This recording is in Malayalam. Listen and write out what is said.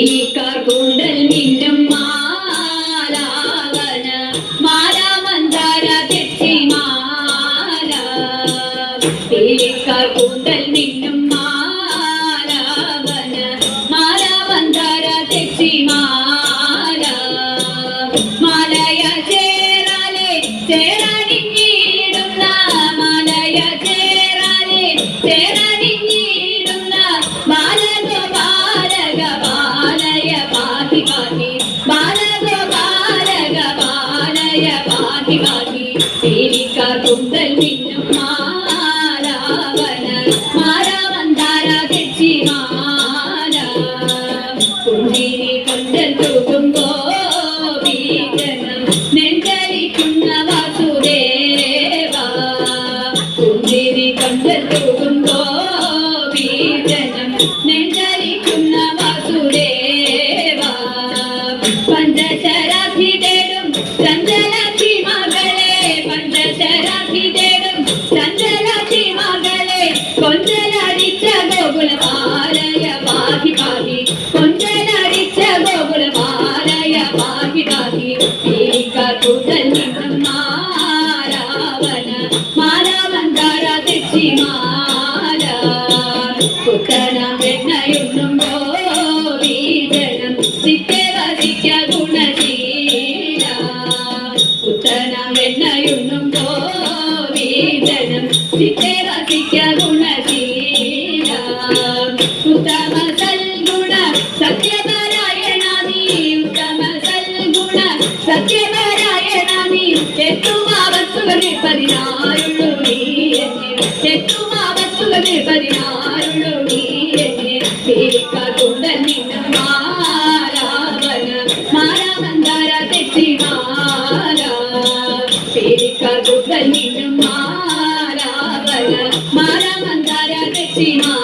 കൂന്തൽ മിന്നും മാലാവന മാല മന്ദാര തെച്ചി മാല കൂന്തൽ മിന്നും മാലാവന മാല മന്ദാര തെച്ചി മാല മാലയ ചേരാലെ ചേരാനിങ്ങിടുന്ന മാലയ ചേരാലെ ചേരാനിങ്ങിടുന്ന ബാലഗോപാലക ബാലയ പാതി പാതി ബാലഗോപാലക ബാലയ പാതി പാതി കൂന്തൽ മിന്നും മാലാവന മാല മന്ദാര തെച്ചി മാല കുഞ്ഞിനെ കൊണ്ടൽ തൂകുമ്പോ നെഞ്ചലിക്കുന്ന വാസുദേവ കുഞ്ഞിനെ കൊണ്ടൽ തൂകുമ്പോ നെഞ്ചലിക്കുന്ന വാസുദേവ പഞ്ചശരാധി തേടും ചഞ്ചലാധി മകളെ പഞ്ചശരാധി തേടും ചഞ്ചലാധി മകളെ കൊഞ്ചലടിച്ച ഗോകുലമാലയ പാഹി പാഹി കൊഞ്ചലടിച്ച ഗോകുലമാലയ പാഹി പാഹി കൂന്തൽ മിന്നും മാലാവന മാല മന്ദാര തെച്ചി മാല പുത്തനം വെണ്ണയുണ്ണുമ്പോ വീജനം സിത്തെ വസിക്ക ഗുണശീല പുത്തനം വെണ്ണയുണ്ണുമ്പോ വീജനം സിത്തെ വസിക്ക ഗുണശീല ഉത്തമ സൽഗുണ സത്യനാരായണ നീ ഉത്തമ സൽഗുണ സത്യനാരായണ നീ ചെത്തുമാവത്തുകളിൽ പതിനാറുള്ളൂ നീ എന്നെ ചെത്തുമാവത്തുകളിൽ പതിനാറുള്ളൂ നീ എന്നെ കൂന്തൽ മിന്നും മാലാവന മാല മന്ദാര തെച്ചി മാല കൂന്തൽ മിന്നും മാലാവന മാല മന്ദാര തെച്ചി മാല